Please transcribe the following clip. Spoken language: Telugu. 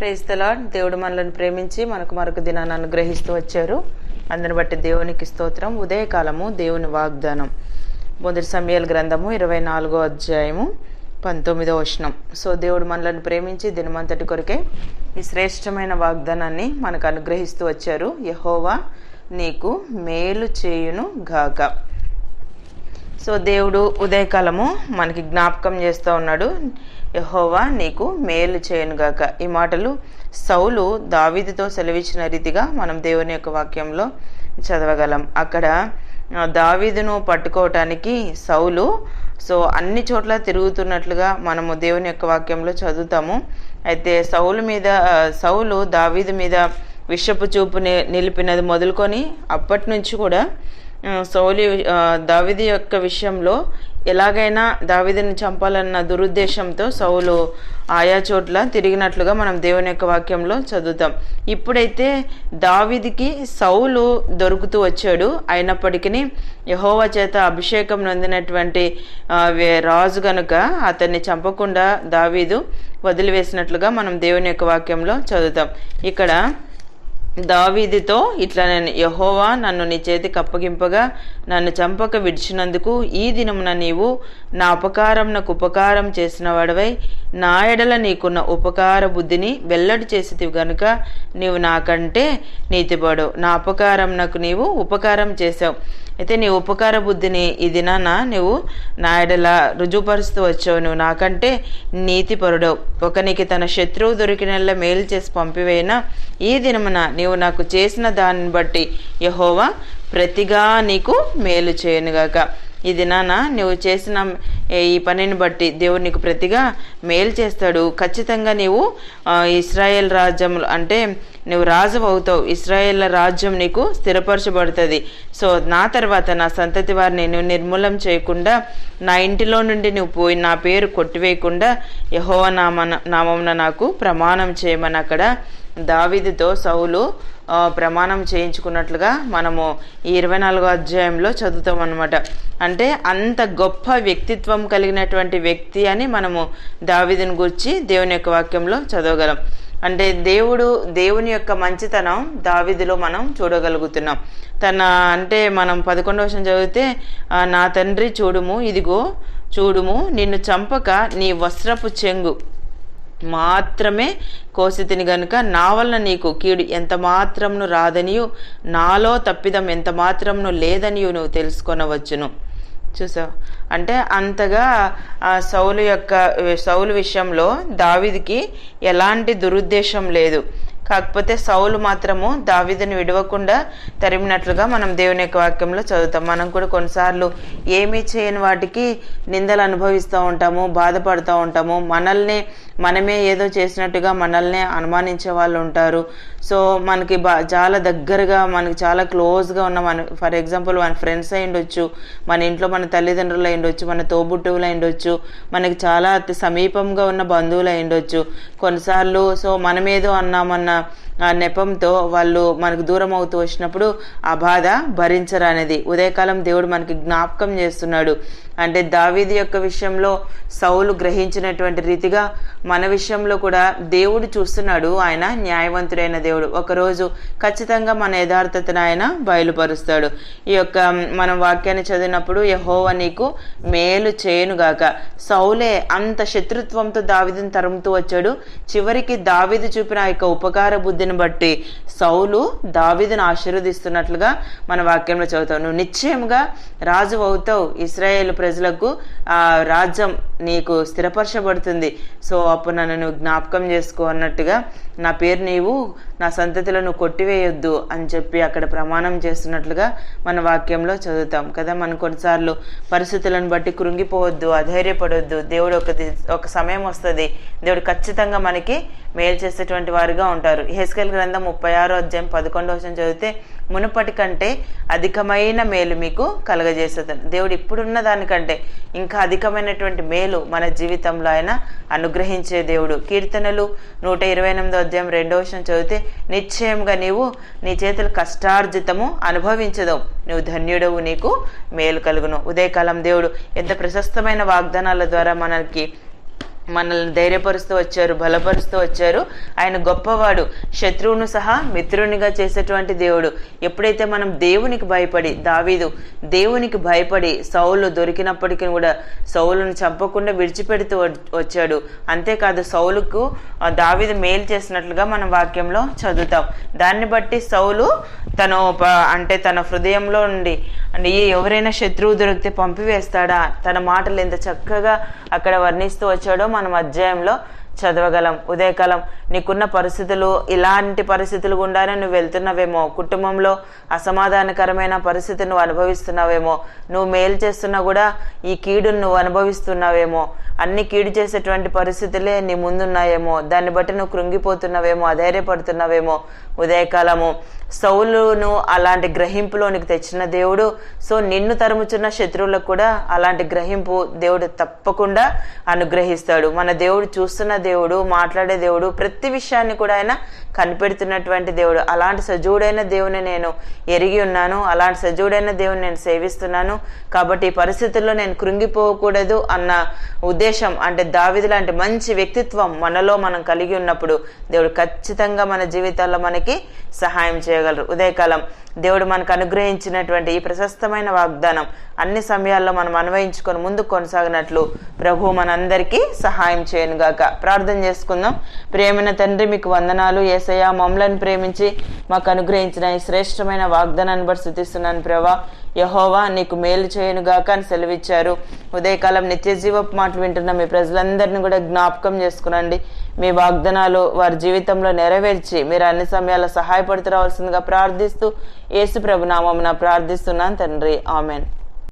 Praise the lord. దేవుడు మనల్ని ప్రేమించి మనకు మరొక దినాన్ని అనుగ్రహిస్తూ వచ్చారు. అందుని బట్టి దేవునికి స్తోత్రం. ఉదయకాలము దేవుని వాగ్దానం. 1 సమూయేలు గ్రంథము 24వ అధ్యాయము 19వ వచనం. సో దేవుడు మనల్ని ప్రేమించి దినమంతటి కొరకే ఈ శ్రేష్టమైన వాగ్దానాన్ని మనకు అనుగ్రహిస్తూ వచ్చారు. యెహోవా నీకు మేలు చేయును గాక. సో దేవుడు ఉదయకాలము మనకి జ్ఞాపకం చేస్తూ ఉన్నాడు, యెహోవా నీకు మేలు చేయనుగాక. ఈ మాటలు సౌలు దావీదుతో సెలవిచ్చిన రీతిగా మనం దేవుని యొక్క వాక్యంలో చదవగలం. అక్కడ దావీదును పట్టుకోవటానికి సౌలు అన్ని చోట్ల తిరుగుతున్నట్లుగా మనము దేవుని యొక్క వాక్యంలో చదువుతాము. అయితే సౌలు దావీదు మీద విషపు చూపు నిలిపినది మొదలుకొని అప్పటి నుంచి కూడా దావీదు యొక్క విషయంలో ఎలాగైనా దావీదుని చంపాలన్న దురుద్దేశంతో సౌలు ఆయా చోట్ల తిరిగినట్లుగా మనం దేవుని యొక్క వాక్యంలో చదువుతాం. ఇప్పుడైతే దావీదుకి సౌలు దొరుకుతూ వచ్చాడు. అయినప్పటికీ యెహోవా చేత అభిషేకం నొందినటువంటి రాజు గనుక అతన్ని చంపకుండా దావీదు వదిలివేసినట్లుగా మనం దేవుని యొక్క వాక్యంలో చదువుతాం. ఇక్కడ దావీదుతో ఇట్లా, నేను యెహోవా నన్ను నీ చేతికి అప్పగింపగా నన్ను చంపక విడిచినందుకు ఈ దినమున నీవు నా ఉపకారంనకు ఉపకారం చేసిన వాడవై నా ఎడల నీకున్న ఉపకార బుద్ధిని వెల్లడి చేసితివి గనుక నీవు నాకంటే నీతిపడు. నా ఉపకారంనకు నీవు ఉపకారం చేసావు. అయితే నీ ఉపకార బుద్ధిని ఈ దినాన నువ్వు నా ఎడల రుజువుపరుస్తూ వచ్చావు. నువ్వు నాకంటే నీతిపరుడవు. ఒకనికి తన శత్రువు దొరికినల్లా మేలు చేసి పంపివేయినా ఈ దినమున నీవు నాకు చేసిన దాన్ని బట్టి యెహోవా ప్రతిగా నీకు మేలు చేయనుగాక. ఈ దినాన నువ్వు చేసిన ఈ పనిని బట్టి దేవుడు నీకు ప్రతిగా మేలు చేస్తాడు. ఖచ్చితంగా నీవు ఇశ్రాయేల్ రాజ్యంలో అంటే నువ్వు రాజు అవుతావు. ఇశ్రాయేల్ రాజ్యం నీకు స్థిరపరచబడుతుంది. నా తర్వాత నా సంతతి వారిని నువ్వు నిర్మూలం చేయకుండా, నా ఇంటిలో నుండి నువ్వు పోయి నా పేరు కొట్టివేయకుండా యెహోవా నామమున నాకు ప్రమాణం చేయమని అక్కడ దావీదుతో సౌలు ప్రమాణం చేయించుకున్నట్లుగా మనము ఈ 24వ అధ్యాయంలో చదువుతాం అన్నమాట. అంటే అంత గొప్ప వ్యక్తిత్వం కలిగినటువంటి వ్యక్తి అని మనము దావీదుని గురించి దేవుని యొక్క వాక్యంలో చదవగలం. అంటే దేవుని యొక్క మంచితనం దావీదులో మనం చూడగలుగుతున్నాం. మనం 11వ వచనం చదివితే, నా తండ్రి చూడుము, ఇదిగో చూడుము, నిన్ను చంపక నీ వస్త్రపు చెంగు మాత్రమే కోసితిని గనుక నా వలన నీకు కీడు ఎంత మాత్రమును రాదనియు నాలో తప్పిదం ఎంత మాత్రమును లేదనియు నువ్వు తెలుసుకొనవచ్చును. చూసావు, అంటే అంతగా సౌలు విషయంలో దావీదుకి ఎలాంటి దురుద్దేశం లేదు. కాకపోతే సౌలు మాత్రము దావీదుని విడవకుండా తరిమినట్లుగా మనం దేవుని యొక్క వాక్యంలో చదువుతాం. మనం కూడా కొన్నిసార్లు ఏమీ చేయని వాటికి నిందలు అనుభవిస్తూ ఉంటాము, బాధపడుతూ ఉంటాము. మనమే ఏదో చేసినట్టుగా మనల్ని అనుమానించే వాళ్ళు ఉంటారు. మనకి చాలా దగ్గరగా, మనకి చాలా క్లోజ్గా ఉన్న ఫర్ ఎగ్జాంపుల్ మన ఫ్రెండ్స్ అయి ఉండొచ్చు, మన ఇంట్లో మన తల్లిదండ్రులు అయి ఉండొచ్చు, మన తోబుట్టువులు అయి ఉండొచ్చు, మనకి చాలా అతి సమీపంగా ఉన్న బంధువులు అయి ఉండొచ్చు. కొన్నిసార్లు మనమేదో అన్నామన్న నెపంతో వాళ్ళు మనకు దూరం అవుతూ వచ్చినప్పుడు ఆ బాధ భరించరనేది ఉదయకాలం దేవుడు మనకి జ్ఞాపకం చేస్తున్నాడు. అంటే దావీదు యొక్క విషయంలో సౌలు గ్రహించినటువంటి రీతిగా మన విషయంలో కూడా దేవుడు చూస్తున్నాడు. ఆయన న్యాయవంతుడైన దేవుడు. ఒకరోజు ఖచ్చితంగా మన యథార్థతను ఆయన బయలుపరుస్తాడు. ఈ యొక్క మనం వాక్యాన్ని చదివినప్పుడు యెహోవా నీకు మేలు చేయనుగాక. సౌలే అంత శత్రుత్వంతో దావీదుని తరుముతూ వచ్చాడు. చివరికి దావీదు చూపిన ఆ యొక్క ఉపకార బుద్ధిని బట్టి సౌలు దావీదును ఆశీర్వదిస్తున్నట్లుగా మన వాక్యంలో చదువుతావు. నువ్వు నిశ్చయంగా రాజు అవుతావు. ఇశ్రాయేలు ప్రజలకు ఆ రాజ్యం నీకు స్థిరపరచబడుతుంది. అప్పుడు నన్ను నువ్వు జ్ఞాపకం చేసుకో అన్నట్టుగా నా పేరు నీవు నా సంతతిలో కొట్టివేయొద్దు అని చెప్పి అక్కడ ప్రమాణం చేస్తున్నట్లుగా మన వాక్యంలో చదువుతాం కదా. మనం కొన్నిసార్లు పరిస్థితులను బట్టి కృంగిపోవద్దు, అధైర్యపడొద్దు. దేవుడు ఒక సమయం వస్తుంది, దేవుడు ఖచ్చితంగా మనకి మేలు చేసేటువంటి వారుగా ఉంటారు. యెహెజ్కేలు గ్రంథం 36వ అధ్యాయం 11వ వచనం చదివితే, మునుపటి కంటే అధికమైన మేలు మీకు కలగజేసేదని. దేవుడు ఇప్పుడున్న దానికంటే ఇంకా అధికమైనటువంటి మేలు మన జీవితంలో ఆయన అనుగ్రహించే దేవుడు. కీర్తనలు 128వ అధ్యాయం 2వ వచనం చదివితే, నిశ్చయంగా నీవు నీ చేతుల కష్టార్జితము అనుభవించదవు, నువ్వు ధన్యుడవు, నీకు మేలు కలుగును. ఉదయకాలం దేవుడు ఎంత ప్రశస్తమైన వాగ్దానాల ద్వారా మనకి మనల్ని ధైర్యపరుస్తూ వచ్చారు, బలపరుస్తూ వచ్చారు. ఆయన గొప్పవాడు, శత్రువును సహా మిత్రునిగా చేసేటువంటి దేవుడు. ఎప్పుడైతే మనం దేవునికి భయపడి, దావీదు దేవునికి భయపడి సౌలు దొరికినప్పటికీ కూడా సౌలును చంపకుండా విడిచిపెడుతూ వచ్చాడు. అంతేకాదు సౌలుకు దావీదు మేలు చేసినట్లుగా మనం వాక్యంలో చదువుతాం. దాన్ని బట్టి సౌలు తన హృదయంలో నుండి ఎవరైనా శత్రువు దొరికితే పంపివేస్తాడా, తన మాటలు ఎంత చక్కగా అక్కడ వర్ణిస్తూ వచ్చాడో మనం అధ్యాయంలో చదవగలం. ఉదయకాలం నీకున్న పరిస్థితులు, ఇలాంటి పరిస్థితులు గుండానే నువ్వు వెళ్తున్నావేమో, కుటుంబంలో అసమాధానకరమైన పరిస్థితిని నువ్వు అనుభవిస్తున్నావేమో, నువ్వు మేలు చేస్తున్నా కూడా ఈ కీడును నువ్వు అనుభవిస్తున్నావేమో, అన్ని కీడు చేసేటువంటి పరిస్థితులే నీ ముందున్నాయేమో, దాన్ని బట్టి నువ్వు కృంగిపోతున్నావేమో, అధైర్యపడుతున్నావేమో. ఉదయకాలము సౌలును అలాంటి గ్రహింపులోనికి తెచ్చిన దేవుడు, సో నిన్ను తరుముచున్న శత్రువులకు కూడా అలాంటి గ్రహింపు దేవుడు తప్పకుండా అనుగ్రహిస్తాడు. మన దేవుడు చూస్తున్న దేవుడు, మాట్లాడే దేవుడు, ప్రతి విషయాన్ని కూడా ఆయన కనిపెడుతున్నటువంటి దేవుడు. అలాంటి సజీవుడైన దేవుని నేను ఎరిగి ఉన్నాను, అలాంటి సజీవుడైన దేవుని నేను సేవిస్తున్నాను. కాబట్టి ఈ పరిస్థితుల్లో నేను కృంగిపోకూడదు అన్న ఉద్దేశం, అంటే దావీదు లాంటి మంచి వ్యక్తిత్వం మనలో మనం కలిగి ఉన్నప్పుడు దేవుడు ఖచ్చితంగా మన జీవితాల్లో మనకి సహాయం చేయగలరు. ఉదయకాలం దేవుడు మనకు అనుగ్రహించినటువంటి ఈ ప్రశస్తమైన వాగ్దానం అన్ని సమయాల్లో మనం అన్వయించుకొని ముందుకు కొనసాగినట్లు ప్రభు మనందరికీ సహాయం చేయను గాక. ప్రార్థన చేసుకుందాం. ప్రియమైన తండ్రి, మీకు వందనాలు యేసయ్య. మమ్మలను ప్రేమించి మాకు అనుగ్రహించిన ఈ శ్రేష్టమైన వాగ్దానాన్ని బట్టి స్తుతిస్తున్నాను ప్రభా. యెహోవా నీకు మేలు చేయను గాక అని సెలవిచ్చారు. ఉదయకాలం నిత్య జీవపు మాటలు వింటున్న మీ ప్రజలందరినీ కూడా జ్ఞాపకం చేసుకునండి. మీ వాగ్దానాలు వారి జీవితంలో నెరవేర్చి మీరు అన్ని సమయాల్లో సహాయపడుతూ రావాల్సిందిగా ప్రార్థిస్తూ యేసు ప్రభు నామమున ప్రార్థిస్తున్నాను తండ్రి. ఆమెన్.